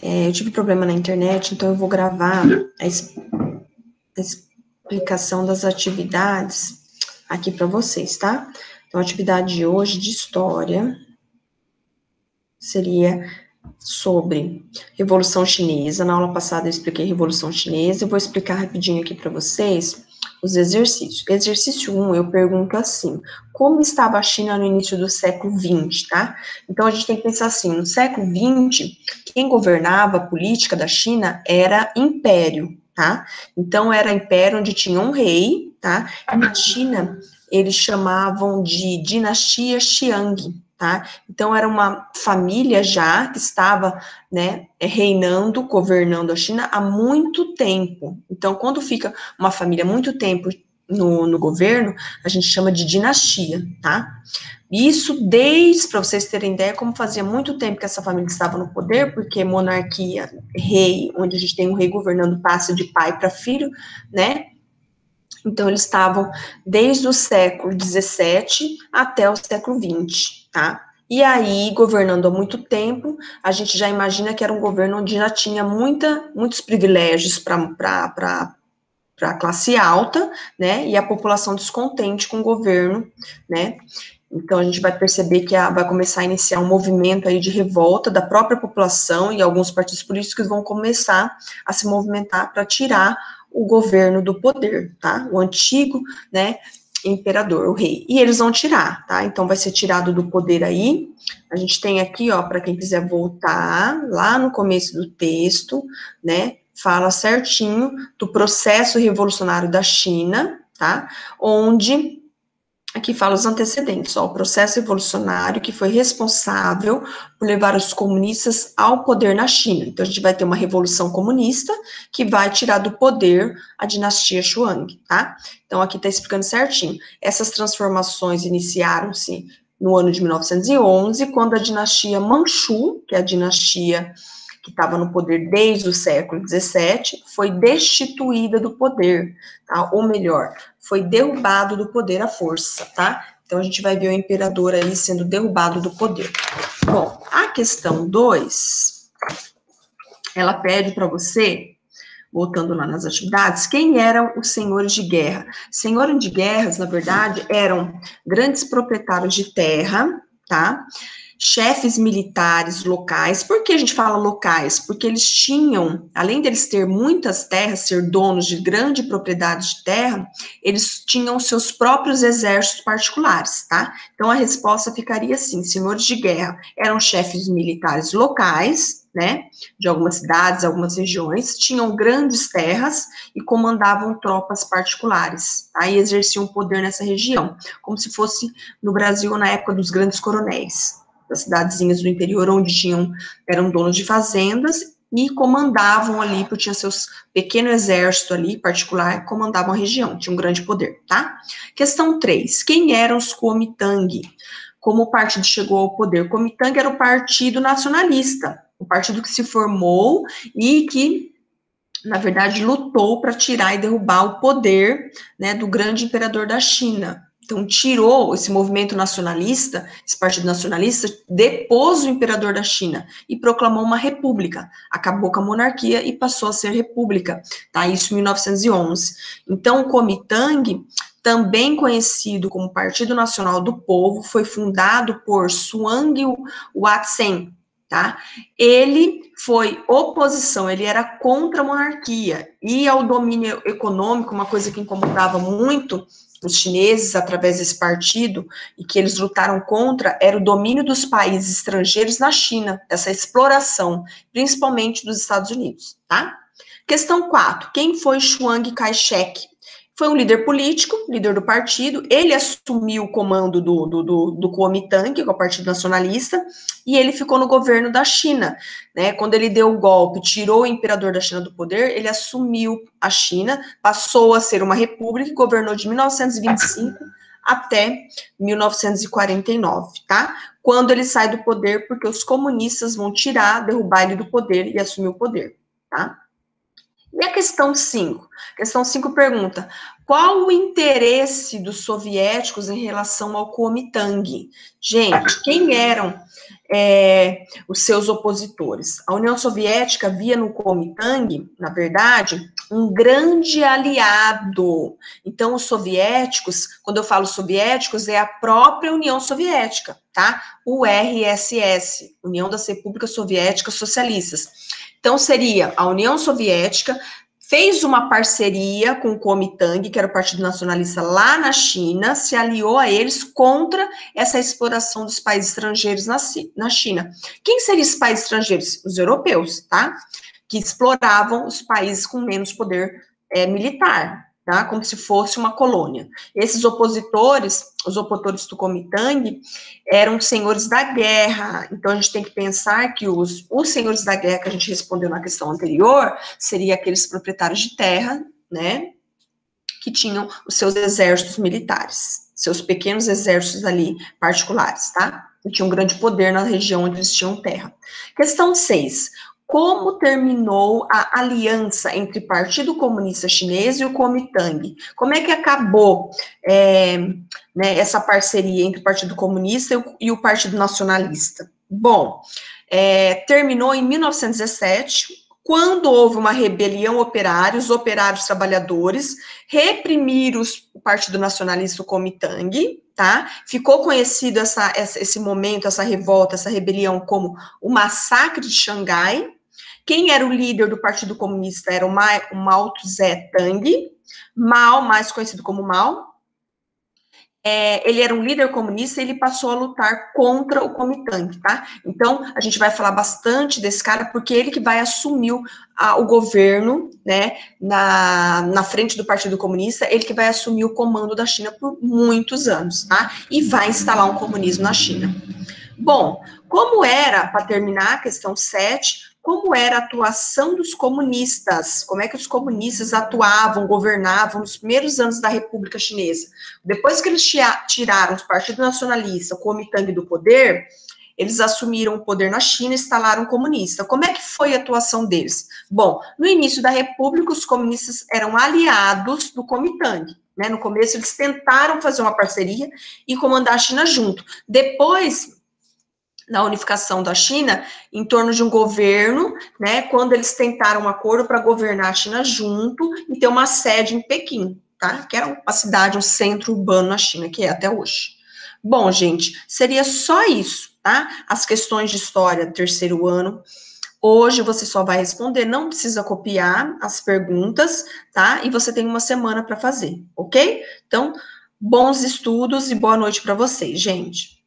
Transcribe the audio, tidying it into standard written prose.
Eu tive problema na internet, então eu vou gravar a explicação das atividades aqui para vocês, tá? Então, a atividade de hoje de história seria sobre Revolução Chinesa. Na aula passada eu expliquei Revolução Chinesa, eu vou explicar rapidinho aqui para vocês os exercícios. Exercício 1, eu pergunto assim, como estava a China no início do século XX, tá? Então, a gente tem que pensar assim, no século XX, quem governava a política da China era império, tá? Então, era império onde tinha um rei, tá? E na China, eles chamavam de dinastia Xiang, tá? Então, era uma família já que estava, né, reinando, governando a China há muito tempo. Então, quando fica uma família muito tempo no governo, a gente chama de dinastia, tá? Isso desde, para vocês terem ideia, como fazia muito tempo que essa família estava no poder, porque monarquia, rei, onde a gente tem um rei governando, passa de pai para filho, né? Então, eles estavam desde o século XVII até o século XX, tá? E aí, governando há muito tempo, a gente já imagina que era um governo onde já tinha muitos privilégios para a classe alta, né? E a população descontente com o governo, né? Então, a gente vai perceber que vai começar a iniciar um movimento aí de revolta da própria população e alguns partidos políticos vão começar a se movimentar para tirar o governo do poder, tá? O antigo, né, imperador, o rei. E eles vão tirar, tá? Então, vai ser tirado do poder aí. A gente tem aqui, ó, para quem quiser voltar, lá no começo do texto, né, fala certinho do processo revolucionário da China, tá? Onde aqui fala os antecedentes, ó, o processo evolucionário que foi responsável por levar os comunistas ao poder na China. Então, a gente vai ter uma revolução comunista que vai tirar do poder a dinastia Xuang, tá? Então, aqui está explicando certinho. Essas transformações iniciaram-se no ano de 1911, quando a dinastia Manchu, que é a dinastia que estava no poder desde o século XVII, foi destituída do poder, tá? Ou melhor, foi derrubado do poder à força, tá? Então, a gente vai ver o imperador aí sendo derrubado do poder. Bom, a questão 2, ela pede para você, voltando lá nas atividades, quem eram os senhores de guerra? Senhores de guerras, na verdade, eram grandes proprietários de terra, tá? Chefes militares locais. Por que a gente fala locais? Porque eles tinham, além deles ter muitas terras, ser donos de grande propriedade de terra, eles tinham seus próprios exércitos particulares, tá? Então, a resposta ficaria assim, senhores de guerra eram chefes militares locais, né, de algumas cidades, algumas regiões, tinham grandes terras e comandavam tropas particulares, tá? E exerciam poder nessa região, como se fosse no Brasil na época dos grandes coronéis, das cidadezinhas do interior, onde eram donos de fazendas e comandavam ali, porque tinha seus pequeno exército ali, particular, comandavam a região, tinha um grande poder, tá? Questão 3, quem eram os Kuomintang? Como o partido chegou ao poder? O Kuomintang era o partido nacionalista, o partido que se formou e que, na verdade, lutou para tirar e derrubar o poder, né, do grande imperador da China. Então, tirou esse movimento nacionalista, esse partido nacionalista, depôs o imperador da China e proclamou uma república. Acabou com a monarquia e passou a ser república, tá? Isso em 1911. Então, o Kuomintang, também conhecido como Partido Nacional do Povo, foi fundado por Zhuang Yat-sen, tá? Ele foi oposição, ele era contra a monarquia e ao domínio econômico, uma coisa que incomodava muito os chineses através desse partido e que eles lutaram contra era o domínio dos países estrangeiros na China, essa exploração, principalmente dos Estados Unidos, tá? Questão 4, quem foi Chiang Kai-shek? Foi um líder político, líder do partido, ele assumiu o comando do Kuomintang, que é o Partido Nacionalista, e ele ficou no governo da China, né? Quando ele deu o golpe, tirou o imperador da China do poder, ele assumiu a China, passou a ser uma república e governou de 1925 até 1949, tá? Quando ele sai do poder, porque os comunistas vão derrubar ele do poder e assumir o poder, tá? E a questão 5? Questão 5 pergunta, qual o interesse dos soviéticos em relação ao Kuomintang? Gente, quem eram os seus opositores. A União Soviética via no Kuomintang, na verdade, um grande aliado. Então, os soviéticos, quando eu falo soviéticos, é a própria União Soviética, tá? O URSS, União das Repúblicas Soviéticas Socialistas. Então, seria a União Soviética fez uma parceria com o Kuomintang, que era o Partido Nacionalista lá na China, se aliou a eles contra essa exploração dos países estrangeiros na China. Quem seriam esses países estrangeiros? Os europeus, tá? Que exploravam os países com menos poder militar, tá? Como se fosse uma colônia. Esses opositores, os opositores do Kuomintang, eram senhores da guerra. Então, a gente tem que pensar que os senhores da guerra, que a gente respondeu na questão anterior, seriam aqueles proprietários de terra, né, que tinham os seus exércitos militares, seus pequenos exércitos ali particulares, tá? E tinham um grande poder na região onde eles tinham terra. Questão 6. Como terminou a aliança entre o Partido Comunista Chinês e o Kuomintang? Como é que acabou essa parceria entre o Partido Comunista e o Partido Nacionalista? Bom, terminou em 1917, quando houve uma rebelião operária, os operários trabalhadores reprimiram o Partido Nacionalista, o Kuomintang, tá? Ficou conhecido esse momento, essa revolta, essa rebelião como o Massacre de Xangai. Quem era o líder do Partido Comunista era o Mao Tse-Tung, Mao, mais conhecido como Mao. Ele era um líder comunista e ele passou a lutar contra o Kuomintang, tá? Então, a gente vai falar bastante desse cara, porque ele que vai assumir o governo, né, na frente do Partido Comunista, ele que vai assumir o comando da China por muitos anos, tá? E vai instalar um comunismo na China. Bom, como era, para terminar a questão 7, como era a atuação dos comunistas? Como é que os comunistas atuavam, governavam nos primeiros anos da República Chinesa? Depois que eles tiraram o Partido Nacionalista, o Kuomintang do poder, eles assumiram o poder na China e instalaram o comunista. Como é que foi a atuação deles? Bom, no início da República, os comunistas eram aliados do Kuomintang. Né? No começo, eles tentaram fazer uma parceria e comandar a China junto. Depois, na unificação da China, em torno de um governo, né, quando eles tentaram um acordo para governar a China junto e ter uma sede em Pequim, tá? Que era uma cidade, um centro urbano na China, que é até hoje. Bom, gente, seria só isso, tá? As questões de história do terceiro ano. Hoje você só vai responder, não precisa copiar as perguntas, tá? E você tem uma semana para fazer, ok? Então, bons estudos e boa noite para vocês, gente.